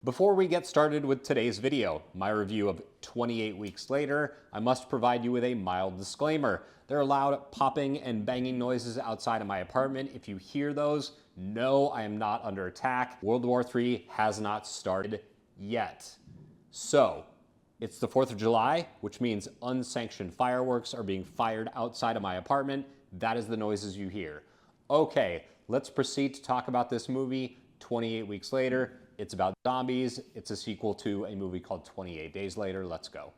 Before we get started with today's video, my review of 28 Weeks Later, I must provide you with a mild disclaimer. There are loud popping and banging noises outside of my apartment. If you hear those, no, I am not under attack. World War III has not started yet. So, it's the 4th of July, which means unsanctioned fireworks are being fired outside of my apartment. That is the noises you hear. Okay, let's proceed to talk about this movie, 28 Weeks Later. It's about zombies. It's a sequel to a movie called 28 Days Later. Let's go.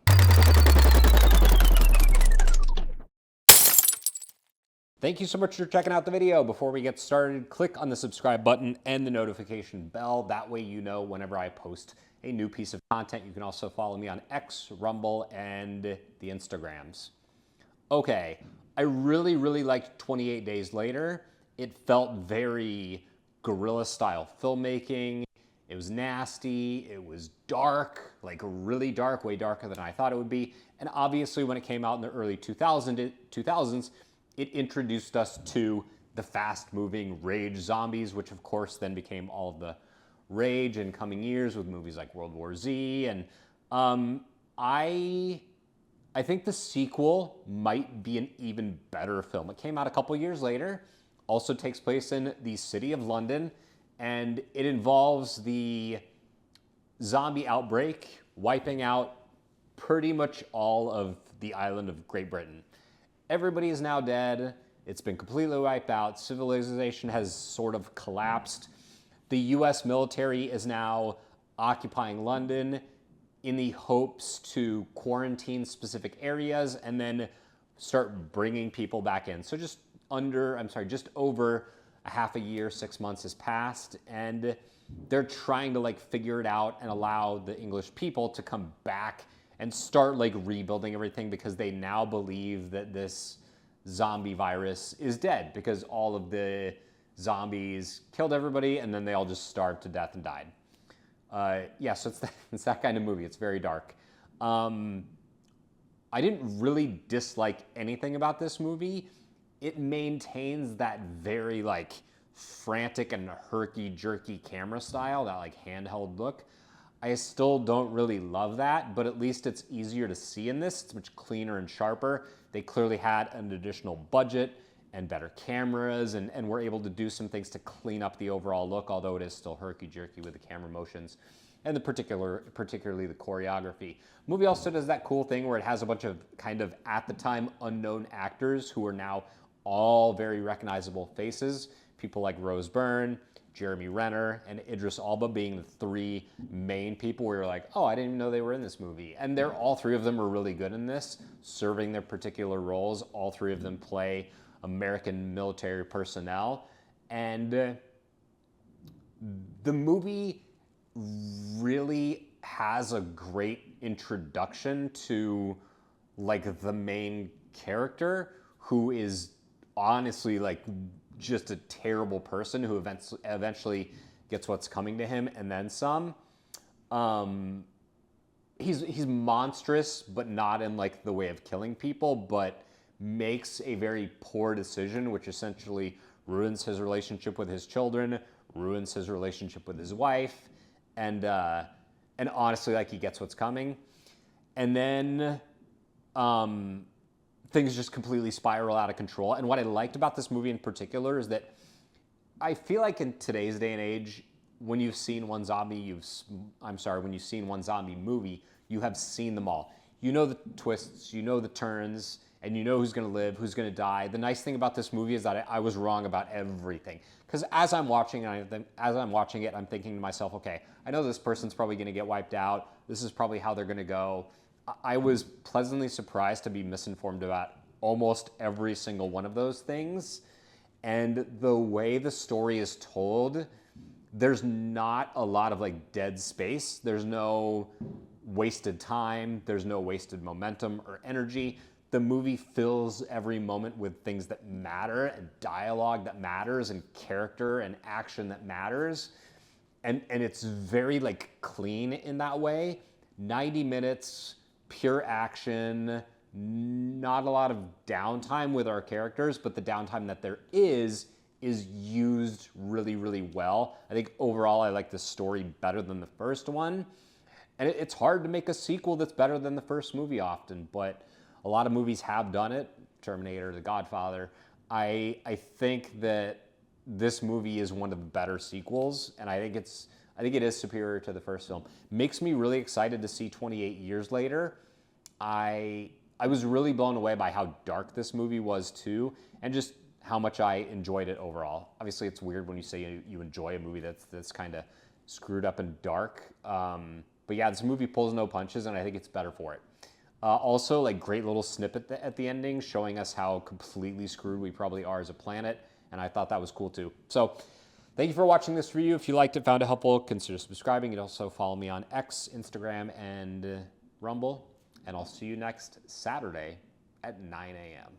Thank you so much for checking out the video. Before we get started, click on the subscribe button and the notification bell. That way you know whenever I post a new piece of content. You can also follow me on X, Rumble, and the Instagrams. Okay, I really liked 28 Days Later. It felt very guerrilla style filmmaking. It was nasty, it was dark, like really dark, way darker than I thought it would be. And obviously when it came out in the early 2000s, it introduced us to the fast-moving rage zombies, which of course then became all of the rage in coming years with movies like World War Z. And I think the sequel might be an even better film. It came out a couple years later, also takes place in the city of London, and it involves the zombie outbreak wiping out pretty much all of the island of Great Britain. Everybody is now dead. It's been completely wiped out. Civilization has sort of collapsed. The US military is now occupying London in the hopes to quarantine specific areas and then start bringing people back in. So just over a half a year, 6 months has passed, and they're trying to like figure it out and allow the English people to come back and start like rebuilding everything, because they now believe that this zombie virus is dead because all of the zombies killed everybody and then they all just starved to death and died. Yeah, so it's that kind of movie. It's very dark. I didn't really dislike anything about this movie. It maintains that very like frantic and herky-jerky camera style, that like handheld look. I still don't really love that, but at least it's easier to see in this. It's much cleaner and sharper. They clearly had an additional budget and better cameras, and were able to do some things to clean up the overall look, although it is still herky-jerky with the camera motions and particularly the choreography. The movie also does that cool thing where it has a bunch of kind of at the time unknown actors who are now all very recognizable faces. People like Byrne, Jeremy Renner, and Idris Elba being the three main people where you're like, oh, I didn't even know they were in this movie. And all three of them are really good in this, serving their particular roles. All three of them play American military personnel. And the movie really has a great introduction to like the main character, who is honestly like just a terrible person who eventually gets what's coming to him and then some. He's monstrous, but not in like the way of killing people, but makes a very poor decision, which essentially ruins his relationship with his children, ruins his relationship with his wife, and honestly, like, he gets what's coming. And then things just completely spiral out of control. And what I liked about this movie in particular is that I feel like in today's day and age, when you've seen one zombie movie, you have seen them all. You know the twists, you know the turns, and you know who's gonna live, who's gonna die. The nice thing about this movie is that I was wrong about everything. Because as I'm watching it, I'm thinking to myself, okay, I know this person's probably gonna get wiped out. This is probably how they're gonna go. I was pleasantly surprised to be misinformed about almost every single one of those things. And the way the story is told, there's not a lot of like dead space. There's no wasted time. There's no wasted momentum or energy. The movie fills every moment with things that matter, and dialogue that matters, and character and action that matters. And it's very like clean in that way. 90 minutes, pure action, not a lot of downtime with our characters, but the downtime that there is is used really, really well. I think overall I like the story better than the first one. And it's hard to make a sequel that's better than the first movie often, but a lot of movies have done it. Terminator, The Godfather. I think that this movie is one of the better sequels, and I think it is superior to the first film. Makes me really excited to see 28 years later. I was really blown away by how dark this movie was too, and just how much I enjoyed it overall. Obviously, it's weird when you say you enjoy a movie that's kind of screwed up and dark. But yeah, this movie pulls no punches, and I think it's better for it. Also, like, great little snippet at the ending showing us how completely screwed we probably are as a planet, and I thought that was cool too. So thank you for watching this review. If you liked it, found it helpful, consider subscribing. You can also follow me on X, Instagram, and Rumble. And I'll see you next Saturday at 9 a.m.